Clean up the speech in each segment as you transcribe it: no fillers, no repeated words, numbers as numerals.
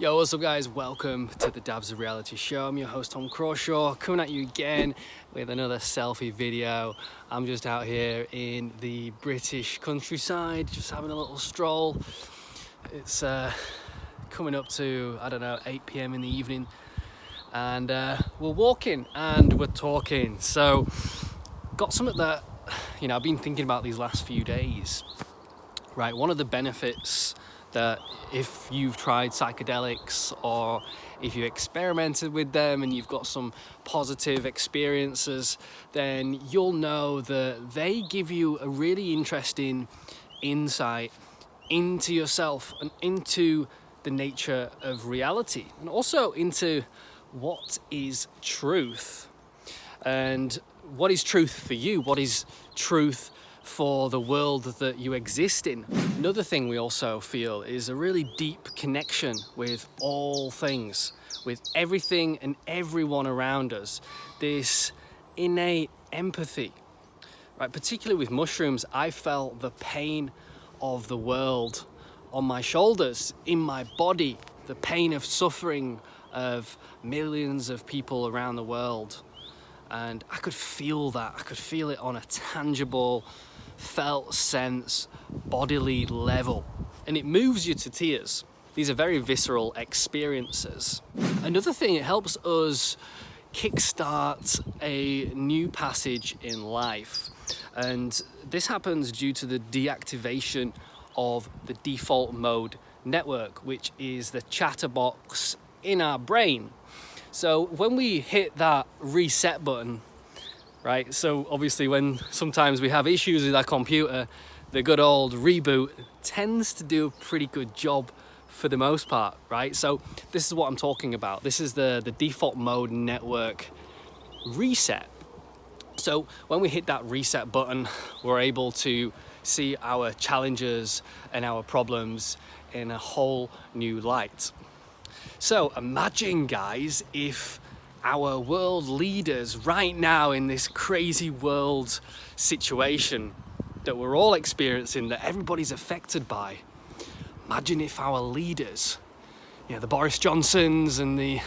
Yo, what's up guys? Welcome to the Dabs of Reality show. I'm your host Tom Crawshaw, coming at you again with another selfie video. I'm just out here in the British countryside, just having a little stroll. It's coming up to, 8 p.m. in the evening, and we're walking and we're talking. So got something that, I've been thinking about these last few days, right? One of the benefits that if you've tried psychedelics or if you experimented with them and you've got some positive experiences, then you'll know that they give you a really interesting insight into yourself and into the nature of reality, and also into what is truth and what is truth for you, what is truth for the world that you exist in. Another thing we also feel is a really deep connection with all things, with everything and everyone around us. This innate empathy, right? Particularly with mushrooms, I felt the pain of the world on my shoulders, in my body, the pain of suffering of millions of people around the world. And I could feel that. I could feel it on a tangible, felt sense, bodily level. And it moves you to tears. These are very visceral experiences. Another thing, it helps us kickstart a new passage in life. And this happens due to the deactivation of the default mode network, which is the chatterbox in our brain. So when we hit that reset button, right? So obviously when sometimes we have issues with our computer, the good old reboot tends to do a pretty good job for the most part, right? So this is what I'm talking about. This is the default mode network reset. So when we hit that reset button, we're able to see our challenges and our problems in a whole new light. So imagine, guys, if our world leaders right now in this crazy world situation that we're all experiencing, that everybody's affected by, imagine if our leaders, the Boris Johnsons and the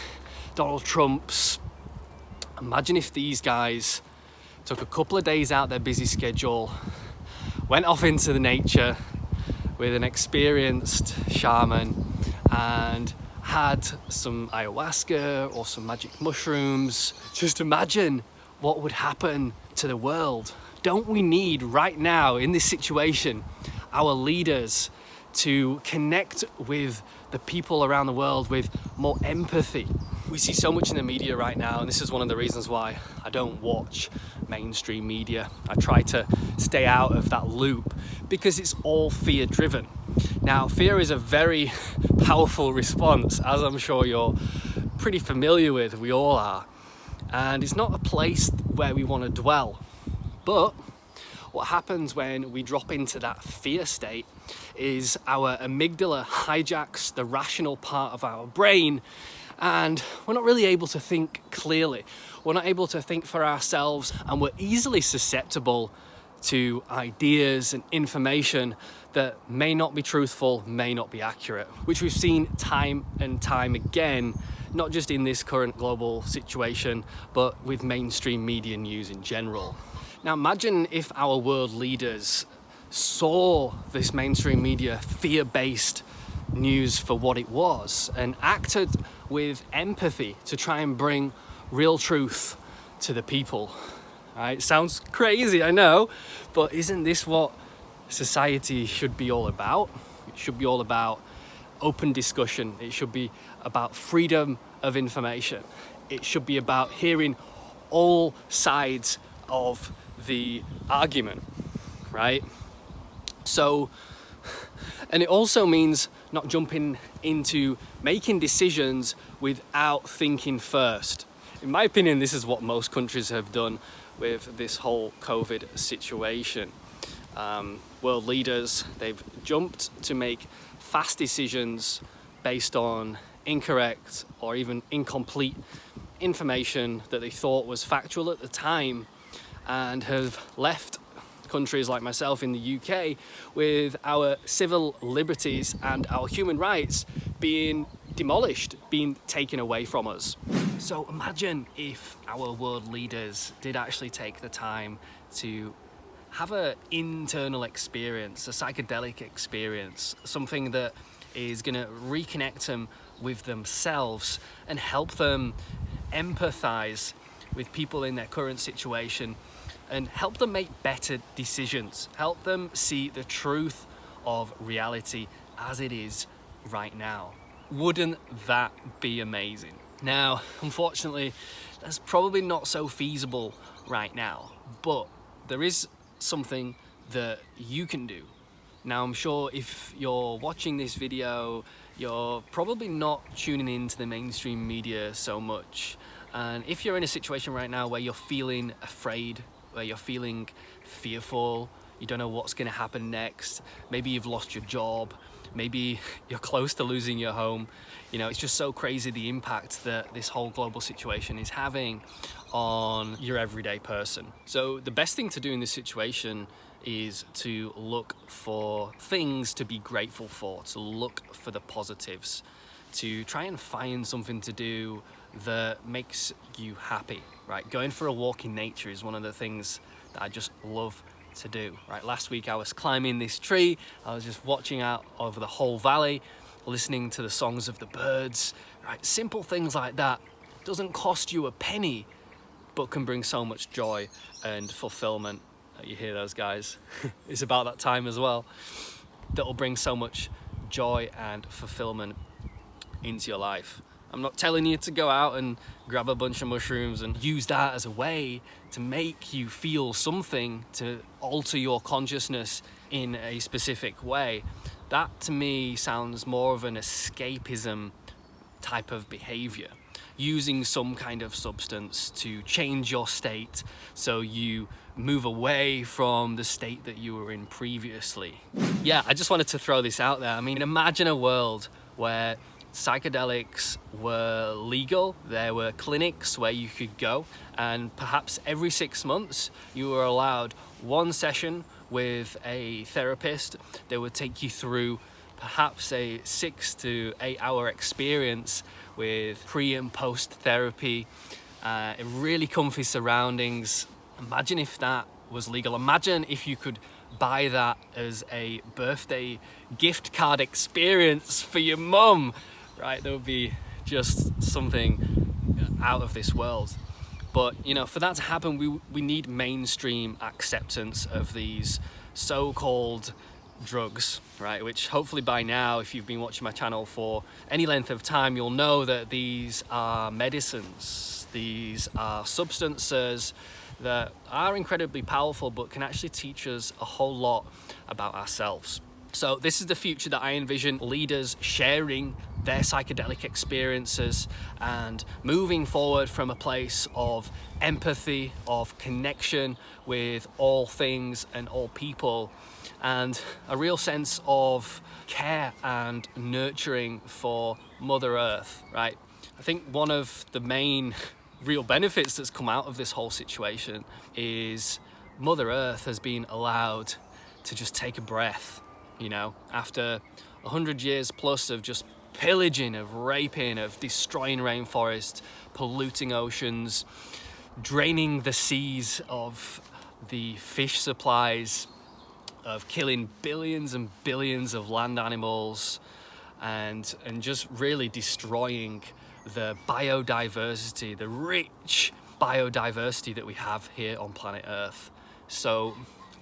Donald Trumps, imagine if these guys took a couple of days out their busy schedule, went off into the nature with an experienced shaman and had some ayahuasca or some magic mushrooms. Just imagine what would happen to the world. Don't we need right now in this situation our leaders to connect with the people around the world with more empathy? We see so much in the media right now, and this is one of the reasons why I don't watch mainstream media. I try to stay out of that loop because it's all fear driven. Now, fear is a very powerful response, as I'm sure you're pretty familiar with, we all are. And it's not a place where we want to dwell. But what happens when we drop into that fear state is our amygdala hijacks the rational part of our brain, and we're not really able to think clearly. We're not able to think for ourselves, and we're easily susceptible to ideas and information that may not be truthful, may not be accurate, which we've seen time and time again, not just in this current global situation, but with mainstream media news in general. Now imagine if our world leaders saw this mainstream media fear-based news for what it was and acted with empathy to try and bring real truth to the people. Right? Sounds crazy, I know, but isn't this what society should be all about? It should be all about open discussion. It should be about freedom of information. It should be about hearing all sides of the argument, right? So, and it also means not jumping into making decisions without thinking first. In my opinion, this is what most countries have done with this whole COVID situation. World leaders, they've jumped to make fast decisions based on incorrect or even incomplete information that they thought was factual at the time, and have left countries like myself in the UK with our civil liberties and our human rights being demolished, being taken away from us. So imagine if our world leaders did actually take the time to have an internal experience, a psychedelic experience, something that is going to reconnect them with themselves and help them empathize with people in their current situation and help them make better decisions, help them see the truth of reality as it is right now. Wouldn't that be amazing? Now, unfortunately, that's probably not so feasible right now, but there is something that you can do. Now, I'm sure if you're watching this video, you're probably not tuning into the mainstream media so much. And if you're in a situation right now where you're feeling afraid, where you're feeling fearful, you don't know what's going to happen next, maybe you've lost your job, maybe you're close to losing your home, you know, it's just so crazy the impact that this whole global situation is having on your everyday person. So the best thing to do in this situation is to look for things to be grateful for, to look for the positives, to try and find something to do that makes you happy, right? Going for a walk in nature is one of the things that I just love to do, right? Last week I was climbing this tree, I was just watching out over the whole valley, listening to the songs of the birds, right? Simple things like that doesn't cost you a penny, but can bring so much joy and fulfillment. You hear those guys? It's about that time as well. That'll bring so much joy and fulfillment into your life. I'm not telling you to go out and grab a bunch of mushrooms and use that as a way to make you feel something, to alter your consciousness in a specific way. That to me sounds more of an escapism type of behavior. Using some kind of substance to change your state so you move away from the state that you were in previously. Yeah, I just wanted to throw this out there. I mean, imagine a world where psychedelics were legal, there were clinics where you could go, and perhaps every 6 months you were allowed one session with a therapist that would take you through perhaps a 6 to 8 hour experience with pre and post therapy, really comfy surroundings. Imagine if that was legal. Imagine if you could buy that as a birthday gift card experience for your mum, right? That would be just something out of this world. But you know, for that to happen, we need mainstream acceptance of these so-called drugs, right? Which hopefully by now, if you've been watching my channel for any length of time, you'll know that these are medicines, these are substances that are incredibly powerful but can actually teach us a whole lot about ourselves. So this is the future that I envision leaders sharing their psychedelic experiences and moving forward from a place of empathy, of connection with all things and all people, and a real sense of care and nurturing for Mother Earth, right? I think one of the main real benefits that's come out of this whole situation is Mother Earth has been allowed to just take a breath, you know, after 100 years plus of just pillaging, of raping, of destroying rainforests, polluting oceans, draining the seas of the fish supplies, of killing billions and billions of land animals, and just really destroying the biodiversity, the rich biodiversity that we have here on planet Earth. So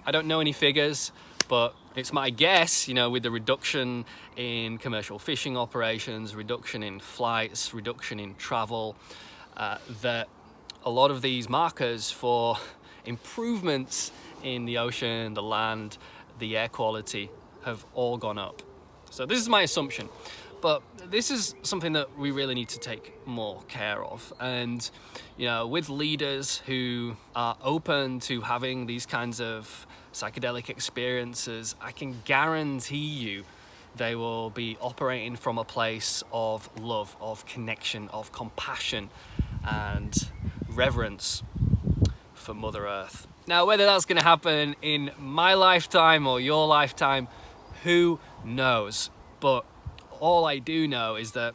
I don't know any figures, but it's my guess, you know, with the reduction in commercial fishing operations, reduction in flights, reduction in travel, that a lot of these markers for improvements in the ocean, the land, the air quality have all gone up. So this is my assumption, but this is something that we really need to take more care of. And, you know, with leaders who are open to having these kinds of psychedelic experiences, I can guarantee you they will be operating from a place of love, of connection, of compassion and reverence for Mother Earth. Now, whether that's going to happen in my lifetime or your lifetime, who knows? But all I do know is that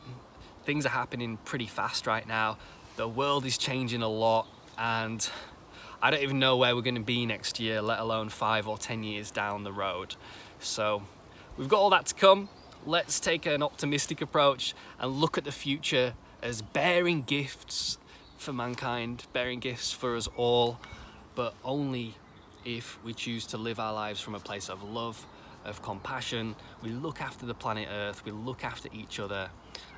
things are happening pretty fast right now. The world is changing a lot, and I don't even know where we're going to be next year, let alone 5 or 10 years down the road. So we've got all that to come. Let's take an optimistic approach and look at the future as bearing gifts for mankind, bearing gifts for us all, but only if we choose to live our lives from a place of love, of compassion. We look after the planet Earth, we look after each other,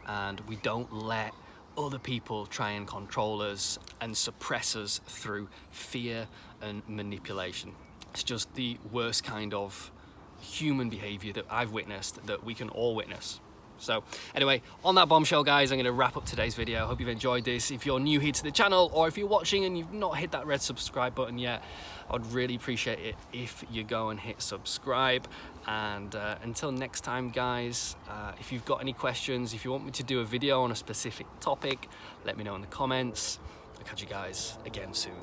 and we don't let other people try and control us and suppress us through fear and manipulation. It's just the worst kind of human behavior that I've witnessed, that we can all witness. So anyway, on that bombshell, guys, I'm going to wrap up today's video. I hope you've enjoyed this. If you're new here to the channel, or if you're watching and you've not hit that red subscribe button yet, I'd really appreciate it if you go and hit subscribe. And until next time, guys, if you've got any questions, if you want me to do a video on a specific topic, let me know in the comments. I'll catch you guys again soon.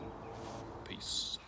Peace.